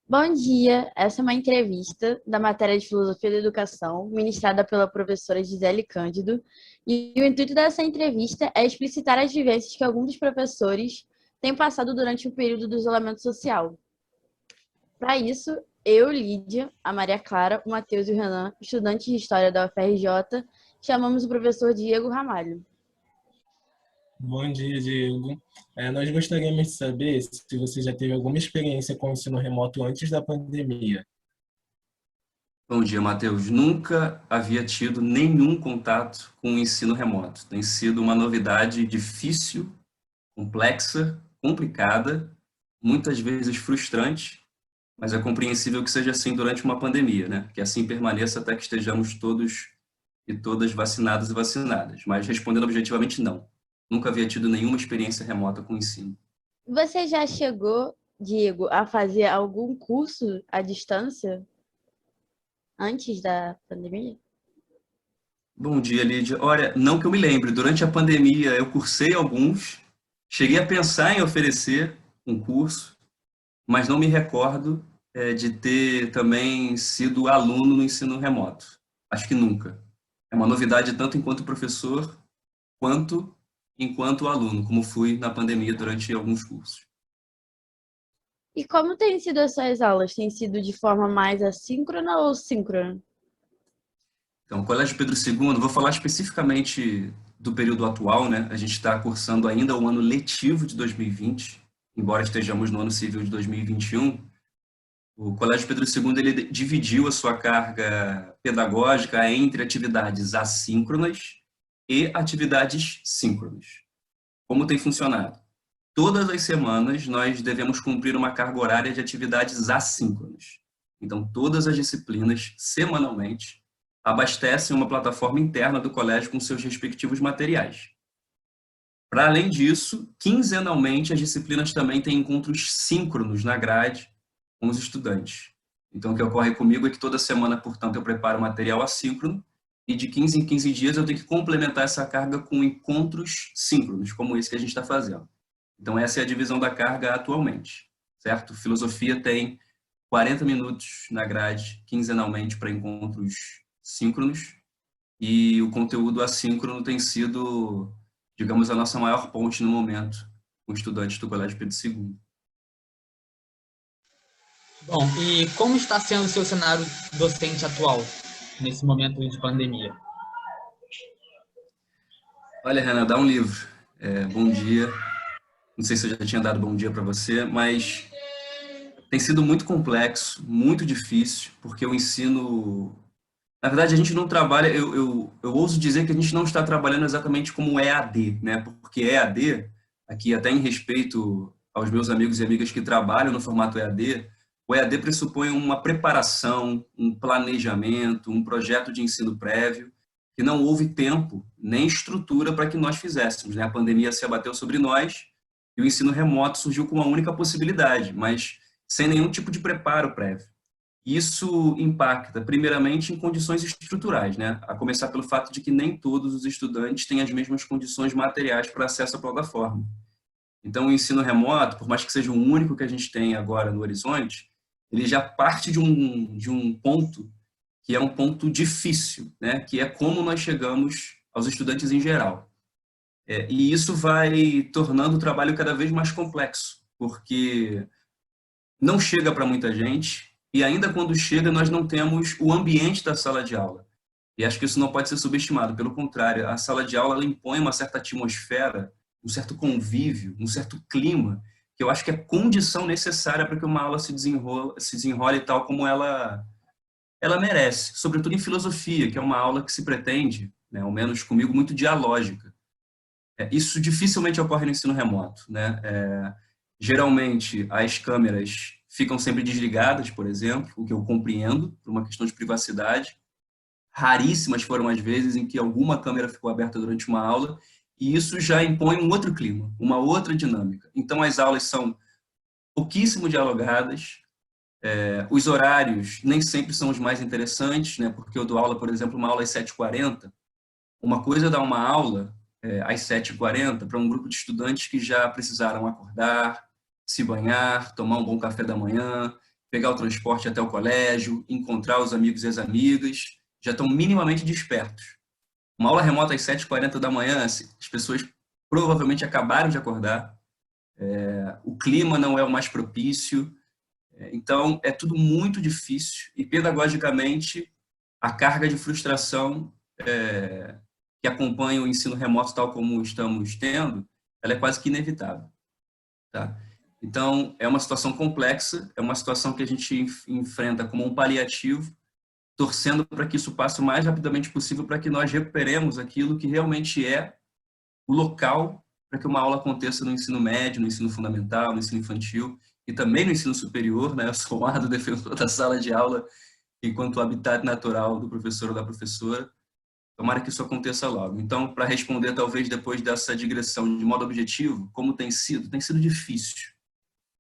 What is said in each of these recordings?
Bom dia, essa é uma entrevista da matéria de Filosofia da Educação, ministrada pela professora Gisele Cândido, e o intuito dessa entrevista é explicitar as vivências que alguns dos professores têm passado durante o período do isolamento social. Para isso, eu, Lídia, a Maria Clara, o Matheus e o Renan, estudantes de História da UFRJ, chamamos o professor Diego Ramalho. Bom dia, Diego. Nós gostaríamos de saber se você já teve alguma experiência com o ensino remoto antes da pandemia. Bom dia, Matheus. Nunca havia tido nenhum contato com o ensino remoto. Tem sido uma novidade difícil, complexa, complicada, muitas vezes frustrante, mas é compreensível que seja assim durante uma pandemia, né? Que assim permaneça até que estejamos todos e todas vacinados e vacinadas. Mas respondendo objetivamente, não. Nunca havia tido nenhuma experiência remota com o ensino. Você já chegou, Diego, a fazer algum curso à distância antes da pandemia? Bom dia, Lídia. Olha, não que eu me lembre, durante a pandemia eu cursei alguns, cheguei a pensar em oferecer um curso, mas não me recordo de ter também sido aluno no ensino remoto. Acho que nunca. É uma novidade tanto enquanto professor quanto enquanto aluno, como fui na pandemia durante alguns cursos. E como têm sido as suas aulas? Tem sido de forma mais assíncrona ou síncrona? Então, Colégio Pedro II, vou falar especificamente do período atual, né? A gente está cursando ainda o ano letivo de 2020, embora estejamos no ano civil de 2021. O Colégio Pedro II ele dividiu a sua carga pedagógica entre atividades assíncronas e atividades síncronas. Como tem funcionado? Todas as semanas nós devemos cumprir uma carga horária de atividades assíncronas. Então, todas as disciplinas, semanalmente, abastecem uma plataforma interna do colégio com seus respectivos materiais. Para além disso, quinzenalmente as disciplinas também têm encontros síncronos na grade com os estudantes. Então, o que ocorre comigo é que toda semana, portanto, eu preparo material assíncrono e de 15 em 15 dias eu tenho que complementar essa carga com encontros síncronos, como esse que a gente está fazendo. Então, essa é a divisão da carga atualmente, certo? Filosofia tem 40 minutos na grade, quinzenalmente, para encontros síncronos, e o conteúdo assíncrono tem sido, digamos, a nossa maior ponte no momento com estudantes do Colégio Pedro II. Bom, e como está sendo o seu cenário docente atual, nesse momento de pandemia? Olha, Renan, dá um livro. Bom dia. Não sei se eu já tinha dado bom dia para você, mas tem sido muito complexo, muito difícil, porque o ensino... Na verdade, a gente não trabalha... Eu ouso dizer que a gente não está trabalhando exatamente como EAD, né? Porque EAD, aqui até em respeito aos meus amigos e amigas que trabalham no formato EAD, o EAD pressupõe uma preparação, um planejamento, um projeto de ensino prévio, que não houve tempo nem estrutura para que nós fizéssemos, né? A pandemia se abateu sobre nós e o ensino remoto surgiu com uma única possibilidade, mas sem nenhum tipo de preparo prévio. Isso impacta, primeiramente, em condições estruturais, né? A começar pelo fato de que nem todos os estudantes têm as mesmas condições materiais para acesso à plataforma. Então, o ensino remoto, por mais que seja o único que a gente tem agora no horizonte, ele já parte de um ponto que é um ponto difícil, né? Que é como nós chegamos aos estudantes em geral. E isso vai tornando o trabalho cada vez mais complexo, porque não chega para muita gente e ainda quando chega nós não temos o ambiente da sala de aula. E acho que isso não pode ser subestimado, pelo contrário, a sala de aula ela impõe uma certa atmosfera, um certo convívio, um certo clima, que eu acho que é condição necessária para que uma aula se desenrole tal como ela merece, sobretudo em filosofia, que é uma aula que se pretende, né, ao menos comigo, muito dialógica. Isso dificilmente ocorre no ensino remoto, né? Geralmente, as câmeras ficam sempre desligadas, por exemplo, o que eu compreendo, por uma questão de privacidade. Raríssimas foram as vezes em que alguma câmera ficou aberta durante uma aula, e isso já impõe um outro clima, uma outra dinâmica. Então, as aulas são pouquíssimo dialogadas, os horários nem sempre são os mais interessantes, né? Porque eu dou aula, por exemplo, uma aula às 7h40, uma coisa é dar uma aula às 7h40 para um grupo de estudantes que já precisaram acordar, se banhar, tomar um bom café da manhã, pegar o transporte até o colégio, encontrar os amigos e as amigas, já estão minimamente despertos. Uma aula remota às 7h40 da manhã, as pessoas provavelmente acabaram de acordar, o clima não é o mais propício, então é tudo muito difícil e pedagogicamente a carga de frustração que acompanha o ensino remoto tal como estamos tendo, ela é quase que inevitável. Tá? Então, é uma situação complexa, é uma situação que a gente enfrenta como um paliativo, torcendo para que isso passe o mais rapidamente possível para que nós recuperemos aquilo que realmente é o local para que uma aula aconteça no ensino médio, no ensino fundamental, no ensino infantil e também no ensino superior, né? Eu sou um árduo defensor da sala de aula enquanto habitat natural do professor ou da professora. Tomara que isso aconteça logo. Então, para responder, talvez, depois dessa digressão de modo objetivo, como tem sido difícil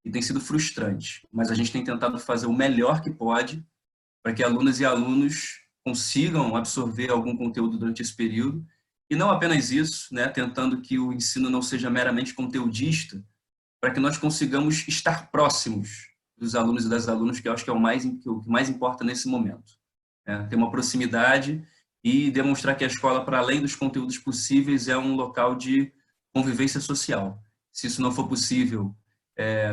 e tem sido frustrante, mas a gente tem tentado fazer o melhor que pode para que alunas e alunos consigam absorver algum conteúdo durante esse período, e não apenas isso, né, tentando que o ensino não seja meramente conteudista, para que nós consigamos estar próximos dos alunos e das alunas, que eu acho que é o que mais importa nesse momento. Ter uma proximidade e demonstrar que a escola, para além dos conteúdos possíveis, é um local de convivência social. Se isso não for possível,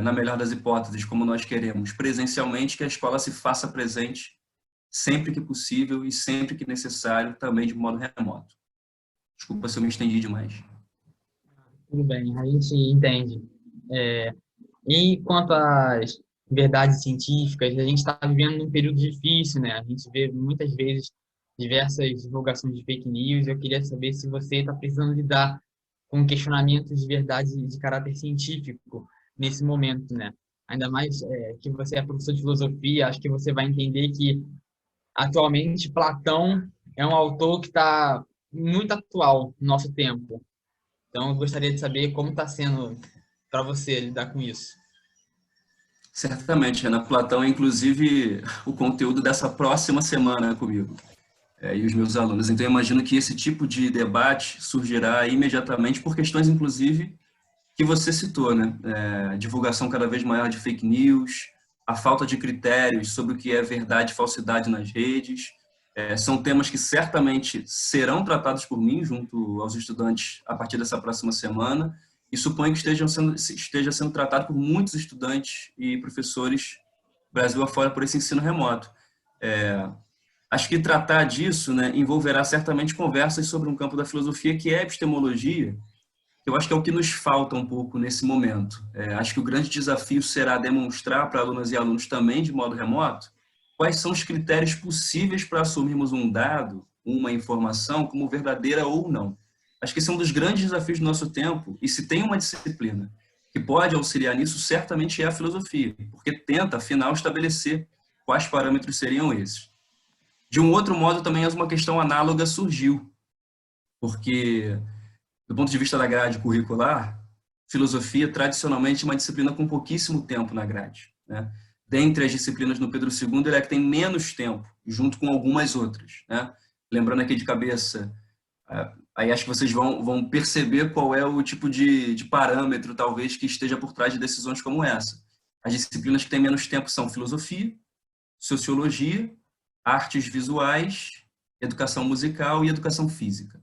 na melhor das hipóteses, como nós queremos, presencialmente, que a escola se faça presente sempre que possível e sempre que necessário, também de modo remoto. Desculpa se eu me estendi demais. Tudo bem, a gente entende. E quanto às verdades científicas, a gente está vivendo um período difícil, né? A gente vê muitas vezes diversas divulgações de fake news. Eu queria saber se você está precisando lidar com questionamentos de verdade de caráter científico nesse momento, né? Ainda mais que você é professor de filosofia, acho que você vai entender que atualmente Platão é um autor que está muito atual no nosso tempo. Então, eu gostaria de saber como está sendo para você lidar com isso. Certamente, Renan. Platão é, inclusive, o conteúdo dessa próxima semana comigo e os meus alunos. Então, eu imagino que esse tipo de debate surgirá imediatamente por questões, inclusive, que você citou, né? Divulgação cada vez maior de fake news, a falta de critérios sobre o que é verdade e falsidade nas redes. São temas que certamente serão tratados por mim junto aos estudantes a partir dessa próxima semana e suponho que esteja sendo tratado por muitos estudantes e professores Brasil afora por esse ensino remoto. Acho que tratar disso, né, envolverá certamente conversas sobre um campo da filosofia que é a epistemologia, que eu acho que é o que nos falta um pouco nesse momento. Acho que o grande desafio será demonstrar para alunas e alunos também de modo remoto quais são os critérios possíveis para assumirmos um dado, uma informação como verdadeira ou não. Acho que esse é um dos grandes desafios do nosso tempo, e se tem uma disciplina que pode auxiliar nisso, certamente é a filosofia, porque tenta, afinal, estabelecer quais parâmetros seriam esses. De um outro modo, também uma questão análoga surgiu, porque, do ponto de vista da grade curricular, filosofia tradicionalmente é uma disciplina com pouquíssimo tempo na grade, né? Dentre as disciplinas no Pedro II, ele é que tem menos tempo, junto com algumas outras, né? Lembrando aqui de cabeça, aí acho que vocês vão perceber qual é o tipo de parâmetro, talvez, que esteja por trás de decisões como essa. As disciplinas que têm menos tempo são filosofia, sociologia, artes visuais, educação musical e educação física.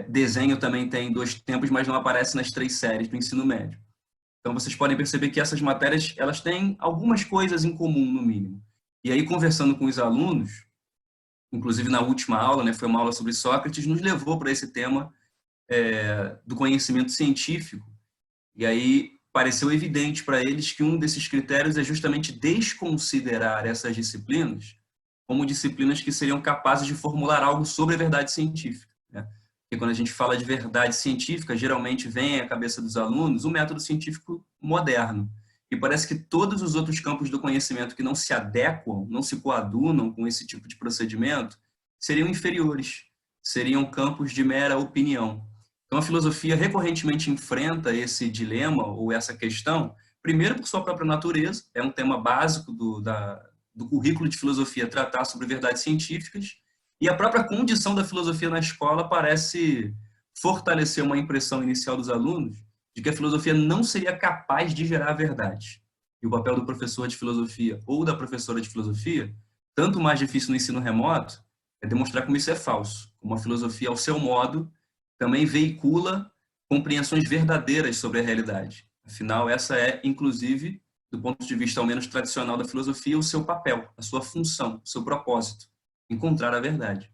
Desenho também tem 2 tempos, mas não aparece nas 3 séries do ensino médio. Então, vocês podem perceber que essas matérias, elas têm algumas coisas em comum, no mínimo. E aí, conversando com os alunos, inclusive na última aula, né, foi uma aula sobre Sócrates, nos levou para esse tema do conhecimento científico. E aí, pareceu evidente para eles que um desses critérios é justamente desconsiderar essas disciplinas como disciplinas que seriam capazes de formular algo sobre a verdade científica, né? Porque quando a gente fala de verdade científica, geralmente vem à cabeça dos alunos o método científico moderno. E parece que todos os outros campos do conhecimento que não se adequam, não se coadunam com esse tipo de procedimento, seriam inferiores, seriam campos de mera opinião. Então, a filosofia recorrentemente enfrenta esse dilema ou essa questão, primeiro por sua própria natureza, é um tema básico do currículo de filosofia tratar sobre verdades científicas, e a própria condição da filosofia na escola parece fortalecer uma impressão inicial dos alunos de que a filosofia não seria capaz de gerar a verdade. e o papel do professor de filosofia ou da professora de filosofia, tanto mais difícil no ensino remoto é demonstrar como isso é falso. Como a filosofia, ao seu modo, também veicula compreensões verdadeiras sobre a realidade. Afinal, essa é, inclusive, do ponto de vista ao menos tradicional da filosofia, o seu papel, a sua função, o seu propósito, encontrar a verdade.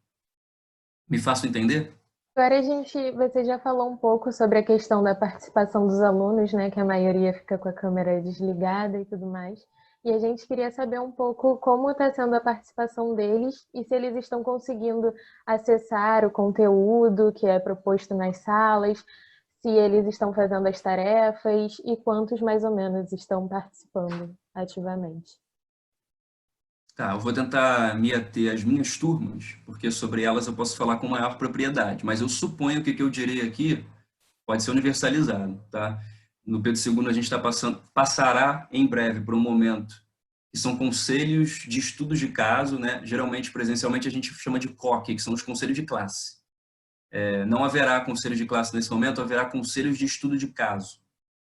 Me faço entender? Agora você já falou um pouco sobre a questão da participação dos alunos, né, que a maioria fica com a câmera desligada e tudo mais. E a gente queria saber um pouco como está sendo a participação deles e se eles estão conseguindo acessar o conteúdo que é proposto nas salas, se eles estão fazendo as tarefas e quantos mais ou menos estão participando ativamente. Tá, eu vou tentar me ater às minhas turmas, porque sobre elas eu posso falar com maior propriedade, mas eu suponho que o que eu direi aqui pode ser universalizado, tá? No Pedro II a gente passará em breve por um momento que são conselhos de estudos de caso, né? Geralmente, presencialmente, a gente chama de COC, que são os conselhos de classe. Não haverá conselhos de classe nesse momento, haverá conselhos de estudo de caso,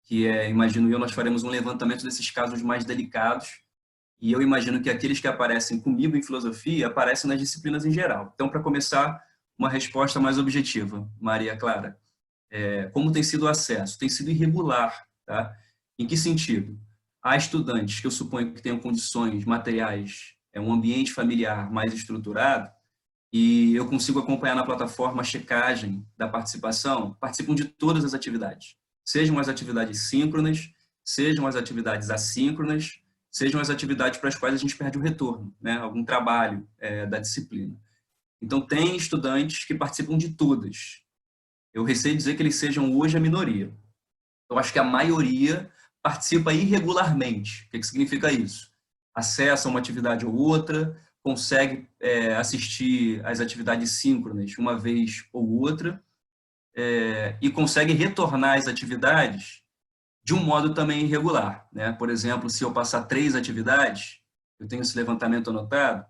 que imagino eu, nós faremos um levantamento desses casos mais delicados. E eu imagino que aqueles que aparecem comigo em filosofia aparecem nas disciplinas em geral. Então, para começar, uma resposta mais objetiva, Maria Clara. Como tem sido o acesso? Tem sido irregular. Tá? Em que sentido? Há estudantes que eu suponho que tenham condições materiais, um ambiente familiar mais estruturado, e eu consigo acompanhar na plataforma a checagem da participação, participam de todas as atividades. Sejam as atividades síncronas, sejam as atividades assíncronas, sejam as atividades para as quais a gente perde o retorno, né? Algum trabalho da disciplina. Então, tem estudantes que participam de todas. Eu receio dizer que eles sejam hoje a minoria. Eu acho que a maioria participa irregularmente. O que significa isso? Acessa uma atividade ou outra, consegue assistir às atividades síncronas uma vez ou outra, e consegue retornar às atividades de um modo também irregular, né? Por exemplo, se eu passar 3 atividades, eu tenho esse levantamento anotado,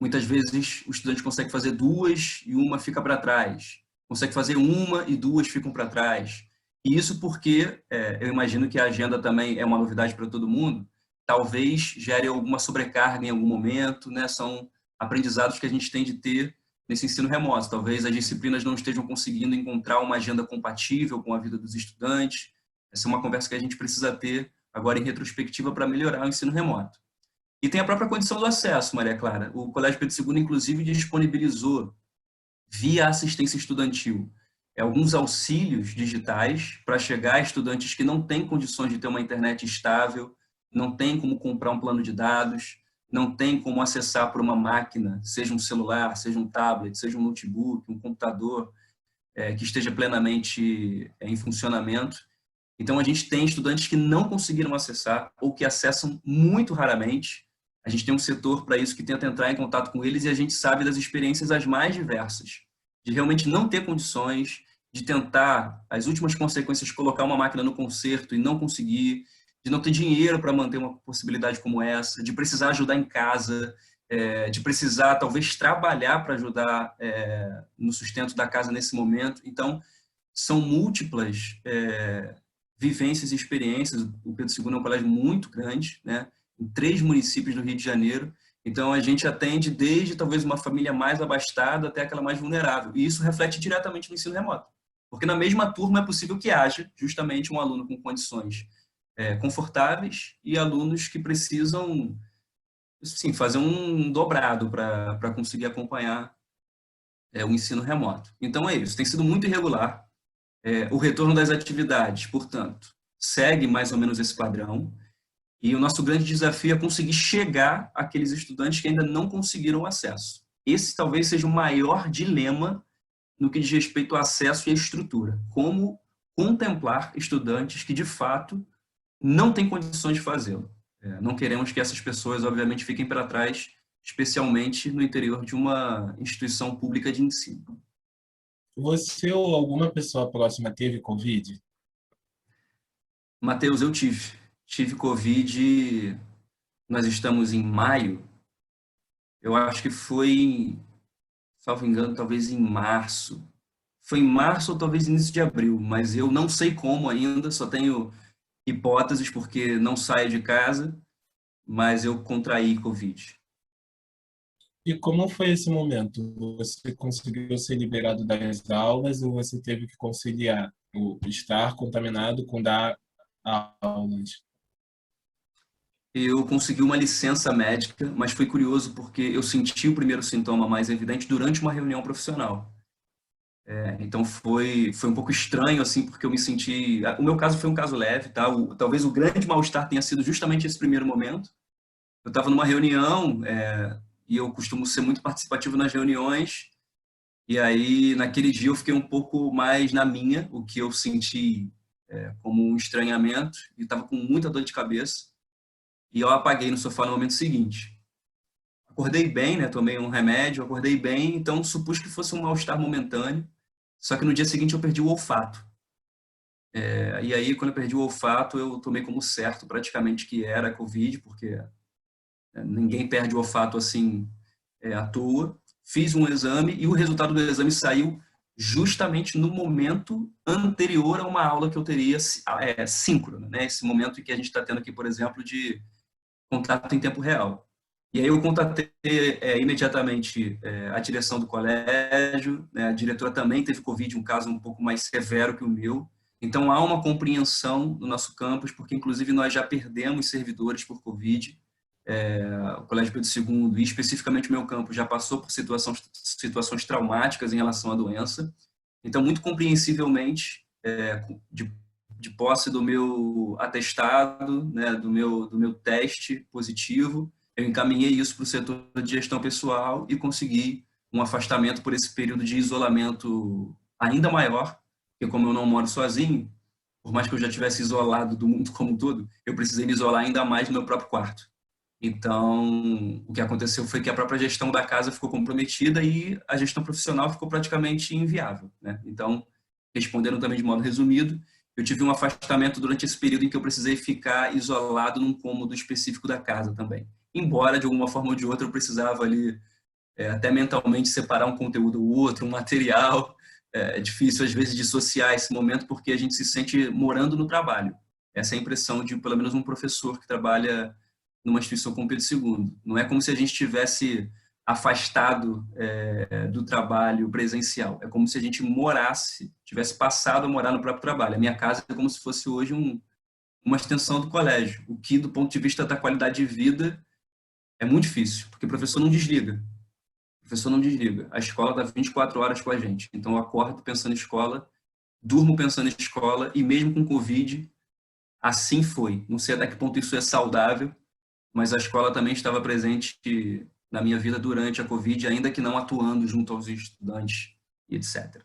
muitas vezes o estudante consegue fazer 2 e uma fica para trás, consegue fazer 1 e 2 ficam para trás. E isso porque, eu imagino que a agenda também é uma novidade para todo mundo, talvez gere alguma sobrecarga em algum momento, né? São aprendizados que a gente tem de ter nesse ensino remoto. Talvez as disciplinas não estejam conseguindo encontrar uma agenda compatível com a vida dos estudantes. Essa é uma conversa que a gente precisa ter agora em retrospectiva para melhorar o ensino remoto. E tem a própria condição do acesso, Maria Clara. O Colégio Pedro II, inclusive, disponibilizou, via assistência estudantil, alguns auxílios digitais para chegar a estudantes que não têm condições de ter uma internet estável, não têm como comprar um plano de dados, não têm como acessar por uma máquina, seja um celular, seja um tablet, seja um notebook, um computador, que esteja plenamente em funcionamento. Então, a gente tem estudantes que não conseguiram acessar ou que acessam muito raramente. A gente tem um setor para isso que tenta entrar em contato com eles e a gente sabe das experiências as mais diversas, de realmente não ter condições, de tentar, as últimas consequências, colocar uma máquina no conserto e não conseguir, de não ter dinheiro para manter uma possibilidade como essa, de precisar ajudar em casa, de precisar, talvez, trabalhar para ajudar no sustento da casa nesse momento. Então, são múltiplas vivências e experiências. O Pedro II é um colégio muito grande, né? Em 3 municípios do Rio de Janeiro. Então, a gente atende desde, talvez, uma família mais abastada até aquela mais vulnerável. E isso reflete diretamente no ensino remoto. Porque na mesma turma é possível que haja, justamente, um aluno com condições confortáveis e alunos que precisam, sim, fazer um dobrado para conseguir acompanhar o ensino remoto. Então, é isso. Tem sido muito irregular. O retorno das atividades, portanto, segue mais ou menos esse padrão. E o nosso grande desafio é conseguir chegar àqueles estudantes que ainda não conseguiram acesso. Esse talvez seja o maior dilema no que diz respeito ao acesso e à estrutura. Como contemplar estudantes que, de fato, não têm condições de fazê-lo. Não queremos que essas pessoas, obviamente, fiquem para trás, especialmente no interior de uma instituição pública de ensino. Você ou alguma pessoa próxima teve Covid? Matheus, eu tive Covid, nós estamos em maio, eu acho que foi, salvo engano, talvez em março. Foi em março ou talvez início de abril, mas eu não sei como ainda, só tenho hipóteses, porque não saio de casa, mas eu contraí Covid. E como foi esse momento? Você conseguiu ser liberado das aulas ou você teve que conciliar o estar contaminado com dar aulas? Eu consegui uma licença médica, mas foi curioso porque eu senti o primeiro sintoma mais evidente durante uma reunião profissional. Então foi um pouco estranho, assim, porque eu me senti... O meu caso foi um caso leve, tá? Talvez o grande mal-estar tenha sido justamente esse primeiro momento. Eu estava numa reunião, e eu costumo ser muito participativo nas reuniões, e aí naquele dia eu fiquei um pouco mais na minha, o que eu senti como um estranhamento, e estava com muita dor de cabeça, e eu apaguei no sofá no momento seguinte. Acordei bem, né? Tomei um remédio, acordei bem, então supus que fosse um mal-estar momentâneo, só que no dia seguinte eu perdi o olfato. E aí, quando eu perdi o olfato, eu tomei como certo praticamente que era Covid, porque ninguém perde o olfato assim à toa. Fiz um exame e o resultado do exame saiu justamente no momento anterior a uma aula que eu teria síncrona, né? Esse momento em que a gente está tendo aqui, por exemplo, de contato em tempo real. E aí eu contatei imediatamente a direção do colégio, né? A diretora também teve Covid, um caso um pouco mais severo que o meu. Então há uma compreensão no nosso campus, porque inclusive nós já perdemos servidores por Covid. O Colégio Pedro II, e especificamente o meu campus, já passou por situações traumáticas em relação à doença. Então, muito compreensivelmente, de posse do meu atestado, né, do meu teste positivo, eu encaminhei isso para o setor de gestão pessoal e consegui um afastamento por esse período de isolamento ainda maior, porque como eu não moro sozinho, por mais que eu já tivesse isolado do mundo como um todo, eu precisei me isolar ainda mais no meu próprio quarto. Então, o que aconteceu foi que a própria gestão da casa ficou comprometida e a gestão profissional ficou praticamente inviável, né? Então, respondendo também de modo resumido, eu tive um afastamento durante esse período em que eu precisei ficar isolado num cômodo específico da casa também. Embora, de alguma forma ou de outra, eu precisava ali, até mentalmente, separar um conteúdo ou outro, um material. É difícil, às vezes, dissociar esse momento porque a gente se sente morando no trabalho. Essa é a impressão de, pelo menos, um professor que trabalha numa instituição como Pedro II. Não é como se a gente tivesse afastado do trabalho presencial. É como se a gente morasse, tivesse passado a morar no próprio trabalho. A minha casa é como se fosse hoje uma extensão do colégio, o que, do ponto de vista da qualidade de vida, é muito difícil, porque o professor não desliga. O professor não desliga. A escola está 24 horas com a gente. Então, eu acordo pensando em escola, durmo pensando em escola, e mesmo com Covid, assim foi. Não sei até que ponto isso é saudável, mas a escola também estava presente na minha vida durante a Covid, ainda que não atuando junto aos estudantes e etc.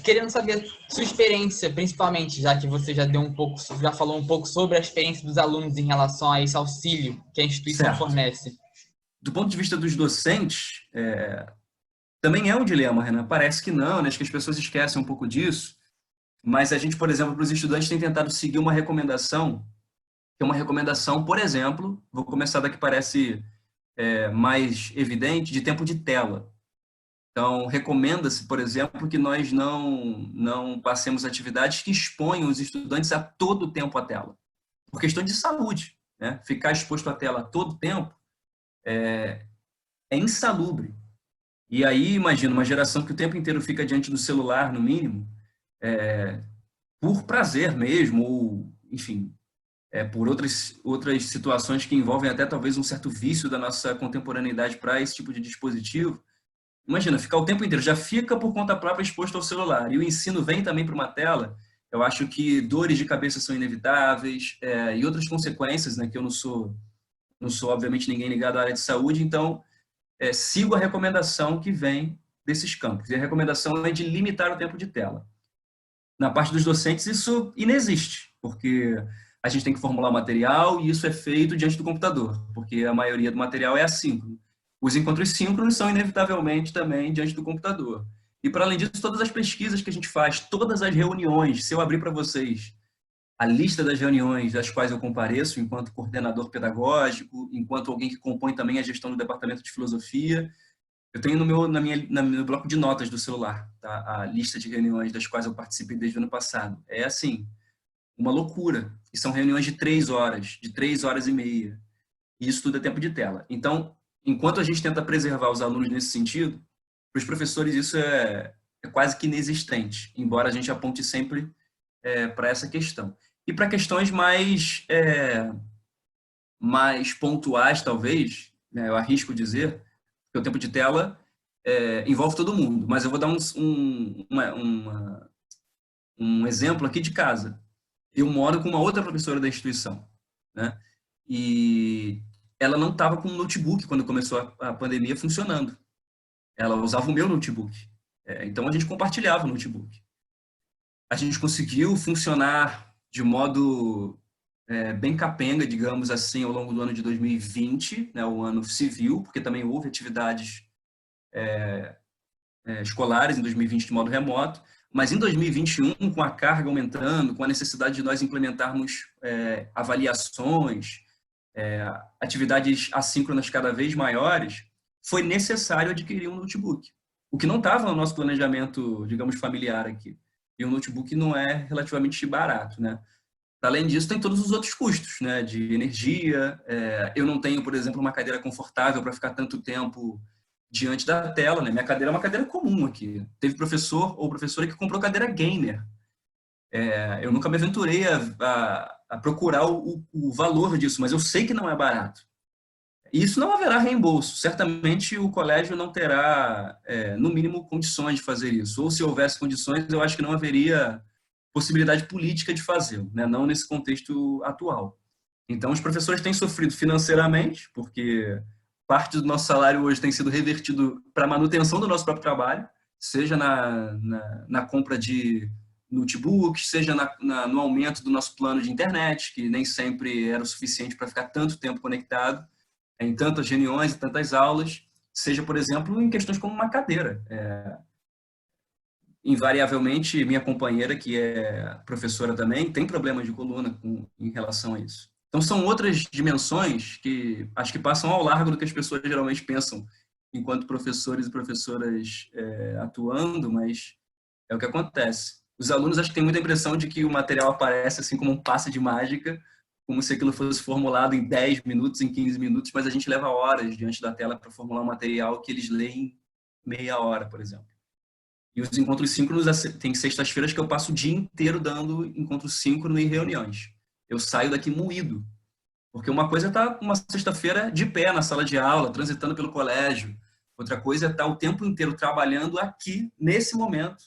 Querendo saber sua experiência, principalmente, já que você já falou um pouco sobre a experiência dos alunos em relação a esse auxílio que a instituição fornece. Do ponto de vista dos docentes, também é um dilema, Renan. Parece que não, né? Acho que as pessoas esquecem um pouco disso, mas a gente, por exemplo, para os estudantes tem tentado seguir uma recomendação, que é uma recomendação, por exemplo, vou começar da que parece mais evidente, de tempo de tela. Então, recomenda-se, por exemplo, que nós não passemos atividades que exponham os estudantes a todo o tempo à tela, por questão de saúde, né? Ficar exposto à tela a todo tempo é insalubre. E aí, imagina, uma geração que o tempo inteiro fica diante do celular, no mínimo, por prazer mesmo, ou, enfim, por outras situações que envolvem até talvez um certo vício da nossa contemporaneidade para esse tipo de dispositivo. Imagina, ficar o tempo inteiro, já fica por conta própria exposto ao celular, e o ensino vem também para uma tela. Eu acho que dores de cabeça são inevitáveis, e outras consequências, né, que eu não sou obviamente ninguém ligado à área de saúde, então sigo a recomendação que vem desses campos, e a recomendação é de limitar o tempo de tela. Na parte dos docentes isso inexiste, porque a gente tem que formular o material e isso é feito diante do computador, porque a maioria do material é assíncrono. Os encontros síncronos são inevitavelmente também diante do computador. E, para além disso, todas as pesquisas que a gente faz, todas as reuniões, se eu abrir para vocês a lista das reuniões das quais eu compareço enquanto coordenador pedagógico, enquanto alguém que compõe também a gestão do departamento de filosofia, eu tenho no meu bloco de notas do celular, tá? A lista de reuniões das quais eu participei desde o ano passado. É assim, uma loucura. E são reuniões de 3 horas, de 3 horas e meia. E isso tudo é tempo de tela. Então, enquanto a gente tenta preservar os alunos nesse sentido, para os professores isso é quase que inexistente, embora a gente aponte sempre para essa questão. E para questões mais pontuais, talvez, né, eu arrisco dizer, que o tempo de tela envolve todo mundo, mas eu vou dar um exemplo aqui de casa. Eu moro com uma outra professora da instituição, né? E ela não estava com um notebook quando começou a pandemia funcionando. Ela usava o meu notebook. Então, a gente compartilhava o notebook. A gente conseguiu funcionar de modo bem capenga, digamos assim, ao longo do ano de 2020, né, o ano civil, porque também houve atividades escolares em 2020 de modo remoto, mas em 2021, com a carga aumentando, com a necessidade de nós implementarmos avaliações, atividades assíncronas cada vez maiores, foi necessário adquirir um notebook. O que não estava no nosso planejamento, digamos, familiar aqui. E um notebook não é relativamente barato, né? Além disso, tem todos os outros custos, né? De energia. Eu não tenho, por exemplo, uma cadeira confortável para ficar tanto tempo diante da tela, né? Minha cadeira é uma cadeira comum aqui. Teve professor ou professora que comprou cadeira gamer. Eu nunca me aventurei a procurar o valor disso, mas eu sei que não é barato. E isso não haverá reembolso. Certamente o colégio não terá, no mínimo, condições de fazer isso. Ou se houvesse condições, eu acho que não haveria possibilidade política de fazê-lo, né? Não nesse contexto atual. Então, os professores têm sofrido financeiramente, porque parte do nosso salário hoje tem sido revertido para a manutenção do nosso próprio trabalho, seja na compra de notebooks, seja no aumento do nosso plano de internet, que nem sempre era o suficiente para ficar tanto tempo conectado em tantas reuniões e tantas aulas, seja, por exemplo, em questões como uma cadeira. Invariavelmente, minha companheira, que é professora também, tem problemas de coluna em relação a isso. Então, são outras dimensões que acho que passam ao largo do que as pessoas geralmente pensam enquanto professores e professoras atuando, mas é o que acontece. Os alunos acho que têm muita impressão de que o material aparece assim como um passe de mágica, como se aquilo fosse formulado em 10 minutos, em 15 minutos, mas a gente leva horas diante da tela para formular um material que eles leem em meia hora, por exemplo. E os encontros síncronos, tem sextas-feiras que eu passo o dia inteiro dando encontro síncrono e reuniões. Eu saio daqui moído. Porque uma coisa é estar uma sexta-feira de pé na sala de aula, transitando pelo colégio. Outra coisa é estar o tempo inteiro trabalhando aqui, nesse momento,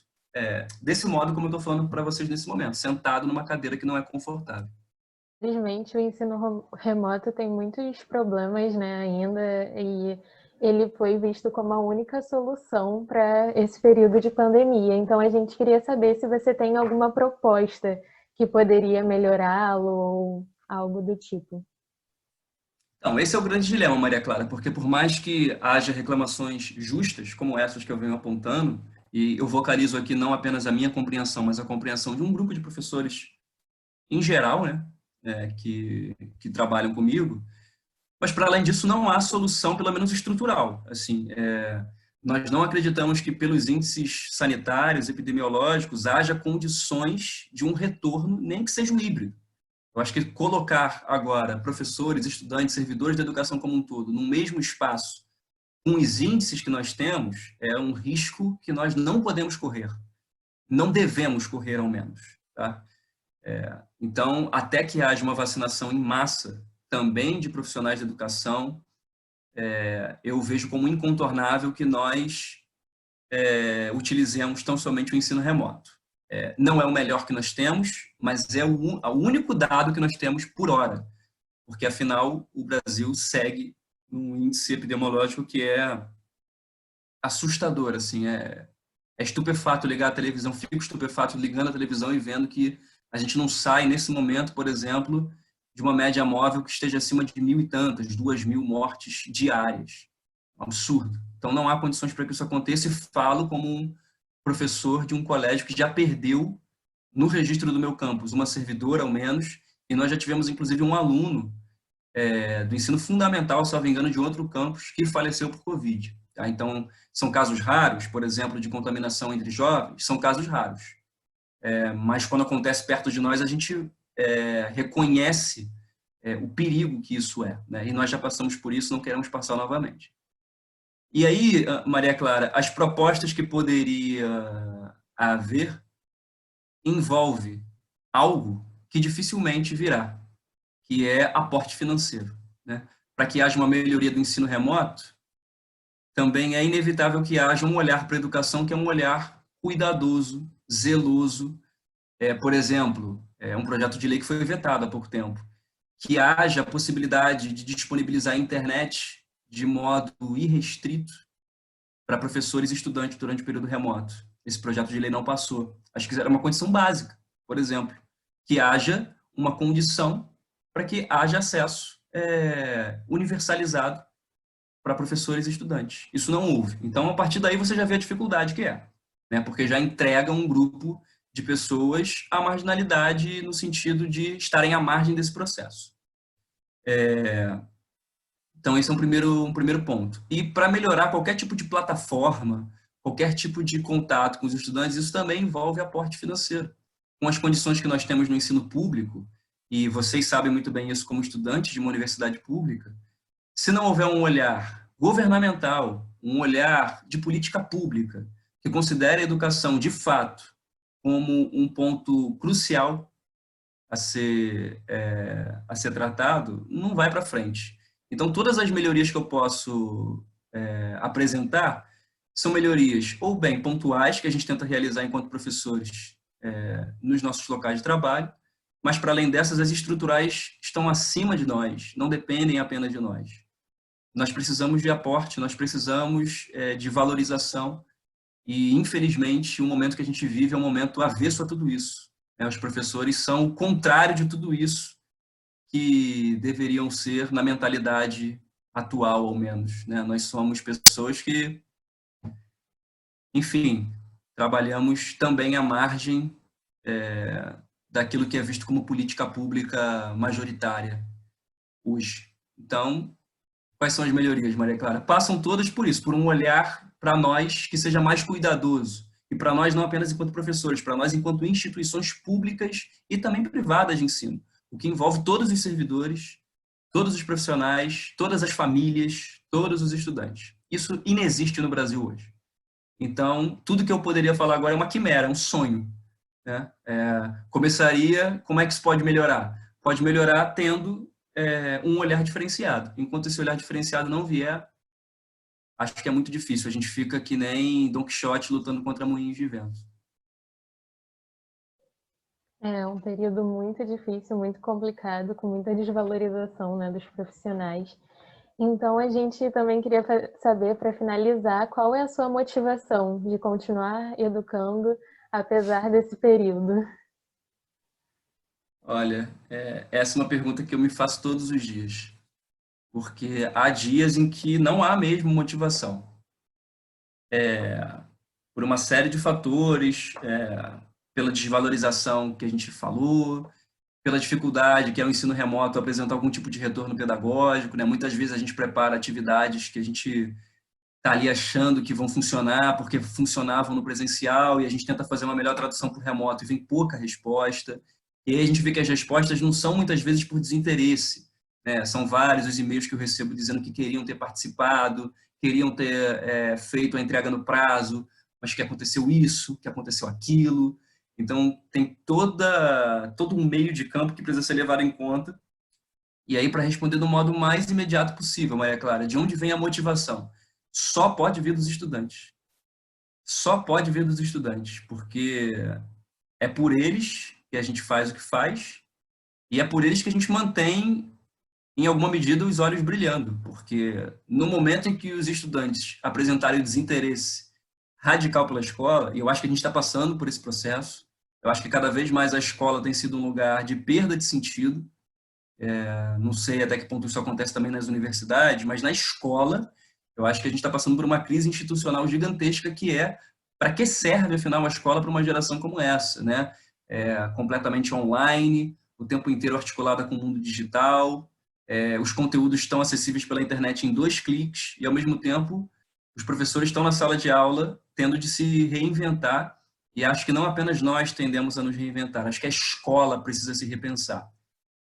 desse modo como eu estou falando para vocês nesse momento, sentado numa cadeira que não é confortável. Infelizmente, o ensino remoto tem muitos problemas, né, ainda, e ele foi visto como a única solução para esse período de pandemia. Então, a gente queria saber se você tem alguma proposta que poderia melhorá-lo ou algo do tipo. Então, esse é o grande dilema, Maria Clara, porque por mais que haja reclamações justas, como essas que eu venho apontando, e eu vocalizo aqui não apenas a minha compreensão, mas a compreensão de um grupo de professores em geral, né, que trabalham comigo, mas para além disso não há solução, pelo menos estrutural. Assim, nós não acreditamos que pelos índices sanitários, epidemiológicos, haja condições de um retorno, nem que seja um híbrido. Eu acho que colocar agora professores, estudantes, servidores da educação como um todo, no mesmo espaço, com os índices que nós temos, é um risco que nós não podemos correr. Não devemos correr, ao menos. Tá? Então, até que haja uma vacinação em massa, também de profissionais da educação, eu vejo como incontornável que nós utilizemos tão somente o ensino remoto. Não é o melhor que nós temos, mas é o único dado que nós temos por hora, porque, afinal, o Brasil segue um índice epidemiológico que é assustador. Assim, é estupefato ligar a televisão, fico estupefato ligando a televisão e vendo que a gente não sai, nesse momento, por exemplo, de uma média móvel que esteja acima de 1.000 e tantas, 2.000 mortes diárias. Um absurdo. Então, não há condições para que isso aconteça, e falo como um professor de um colégio que já perdeu, no registro do meu campus, uma servidora, ao menos, e nós já tivemos, inclusive, um aluno do ensino fundamental, salvo engano, de outro campus, que faleceu por Covid. Tá? Então, são casos raros, por exemplo, de contaminação entre jovens, são casos raros. Mas quando acontece perto de nós, a gente reconhece o perigo que isso é, né? E nós já passamos por isso, não queremos passar novamente. E aí, Maria Clara, as propostas que poderia haver envolve algo que dificilmente virá, que é aporte financeiro, né? Para que haja uma melhoria do ensino remoto, também é inevitável que haja um olhar para a educação que é um olhar cuidadoso, zeloso. Por exemplo, um projeto de lei que foi vetado há pouco tempo, que haja a possibilidade de disponibilizar a internet de modo irrestrito para professores e estudantes durante o período remoto. Esse projeto de lei não passou. Acho que era uma condição básica, por exemplo, que haja uma condição para que haja acesso universalizado para professores e estudantes. Isso não houve. Então, a partir daí, você já vê a dificuldade que é, né? Porque já entrega um grupo de pessoas à marginalidade no sentido de estarem à margem desse processo. Então, esse é um primeiro ponto. E para melhorar qualquer tipo de plataforma, qualquer tipo de contato com os estudantes, isso também envolve aporte financeiro. Com as condições que nós temos no ensino público, e vocês sabem muito bem isso como estudantes de uma universidade pública, se não houver um olhar governamental, um olhar de política pública, que considere a educação, de fato, como um ponto crucial a ser tratado, não vai para frente. Então, todas as melhorias que eu posso apresentar são melhorias ou bem pontuais, que a gente tenta realizar enquanto professores nos nossos locais de trabalho, mas, para além dessas, as estruturais estão acima de nós, não dependem apenas de nós. Nós precisamos de aporte, nós precisamos de valorização e, infelizmente, o momento que a gente vive é um momento avesso a tudo isso. Os professores são o contrário de tudo isso que deveriam ser na mentalidade atual, ao menos, né? Nós somos pessoas que, enfim, trabalhamos também à margem daquilo que é visto como política pública majoritária hoje. Então, quais são as melhorias, Maria Clara? Passam todas por isso, por um olhar para nós que seja mais cuidadoso. E para nós, não apenas enquanto professores, para nós enquanto instituições públicas e também privadas de ensino, o que envolve todos os servidores, todos os profissionais, todas as famílias, todos os estudantes. Isso inexiste no Brasil hoje. Então, tudo que eu poderia falar agora é uma quimera, é um sonho, né? Começaria, como é que isso pode melhorar? Pode melhorar tendo um olhar diferenciado. Enquanto esse olhar diferenciado não vier, acho que é muito difícil. A gente fica que nem Don Quixote lutando contra moinhos de vento. É um período muito difícil, muito complicado, com muita desvalorização, né, dos profissionais. Então, a gente também queria saber, para finalizar, qual é a sua motivação de continuar educando apesar desse período? Olha, essa é uma pergunta que eu me faço todos os dias, porque há dias em que não há mesmo motivação. Por uma série de fatores, pela desvalorização que a gente falou, pela dificuldade que é o ensino remoto apresentar algum tipo de retorno pedagógico, né? Muitas vezes a gente prepara atividades que a gente está ali achando que vão funcionar porque funcionavam no presencial e a gente tenta fazer uma melhor tradução para o remoto e vem pouca resposta. E aí a gente vê que as respostas não são muitas vezes por desinteresse, né? São vários os e-mails que eu recebo dizendo que queriam ter participado, queriam ter feito a entrega no prazo, mas que aconteceu isso, que aconteceu aquilo. Então, tem todo um meio de campo que precisa ser levado em conta. E aí, para responder do modo mais imediato possível, Maria Clara, de onde vem a motivação? Só pode vir dos estudantes. Só pode vir dos estudantes, porque é por eles que a gente faz o que faz e é por eles que a gente mantém, em alguma medida, os olhos brilhando, porque no momento em que os estudantes apresentarem o desinteresse radical pela escola, e eu acho que a gente está passando por esse processo, eu acho que cada vez mais a escola tem sido um lugar de perda de sentido, não sei até que ponto isso acontece também nas universidades, mas na escola, eu acho que a gente está passando por uma crise institucional gigantesca que para que serve, afinal, a escola para uma geração como essa, né? Completamente online, o tempo inteiro articulada com o mundo digital, os conteúdos estão acessíveis pela internet em 2 cliques e, ao mesmo tempo, os professores estão na sala de aula tendo de se reinventar E acho que não apenas nós tendemos a nos reinventar, acho que a escola precisa se repensar.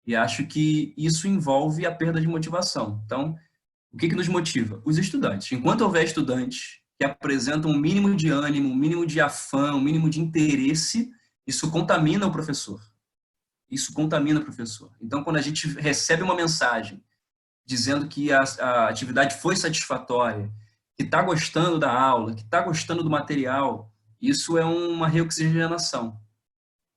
E acho que isso envolve a perda de motivação. Então, o que nos motiva? Os estudantes. Enquanto houver estudantes que apresentam um mínimo de ânimo, um mínimo de afã, um mínimo de interesse, isso contamina o professor. Isso contamina o professor. Então, quando a gente recebe uma mensagem dizendo que a atividade foi satisfatória, que está gostando da aula, que está gostando do material, isso é uma reoxigenação.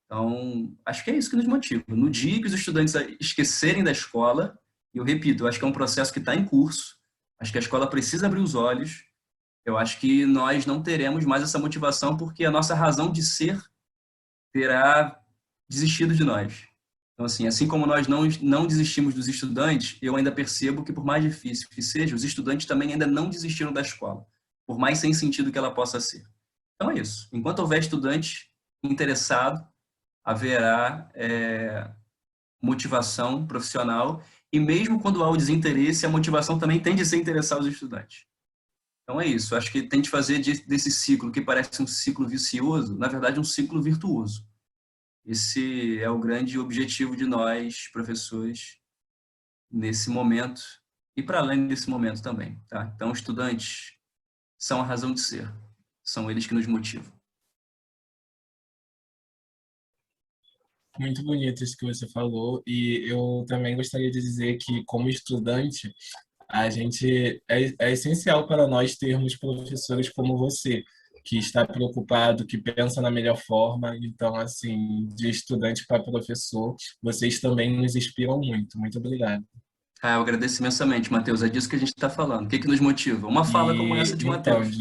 Então, acho que é isso que nos motiva. No dia que os estudantes esquecerem da escola, eu repito, eu acho que é um processo que está em curso, acho que a escola precisa abrir os olhos, eu acho que nós não teremos mais essa motivação porque a nossa razão de ser terá desistido de nós. Então, assim como nós não desistimos dos estudantes, eu ainda percebo que, por mais difícil que seja, os estudantes também ainda não desistiram da escola, por mais sem sentido que ela possa ser. Então, é isso. Enquanto houver estudante interessado, haverá motivação profissional, e mesmo quando há o desinteresse, a motivação também tende a ser interessar os estudantes. Então é isso, acho que tem de fazer desse ciclo, que parece um ciclo vicioso, na verdade um ciclo virtuoso. Esse é o grande objetivo de nós, professores, nesse momento, e para além desse momento também. Tá? Então, estudantes são a razão de ser, são eles que nos motivam. Muito bonito isso que você falou, e eu também gostaria de dizer que, como estudante, a gente é essencial para nós termos professores como você, que está preocupado, que pensa na melhor forma. Então, assim, de estudante para professor, vocês também nos inspiram muito. Muito obrigado. Eu agradeço imensamente, Matheus. É disso que a gente está falando. O que nos motiva? Uma fala como essa E de Matheus.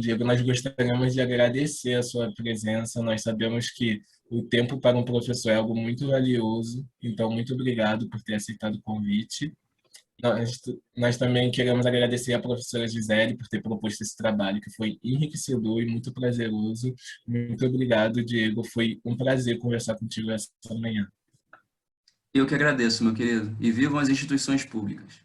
Diego, nós gostaríamos de agradecer a sua presença. Nós sabemos que o tempo para um professor é algo muito valioso, então muito obrigado por ter aceitado o convite. Nós também queremos agradecer à professora Gisele por ter proposto esse trabalho, que foi enriquecedor e muito prazeroso. Muito obrigado, Diego. Foi um prazer conversar contigo essa manhã. Eu que agradeço, meu querido. E vivam as instituições públicas.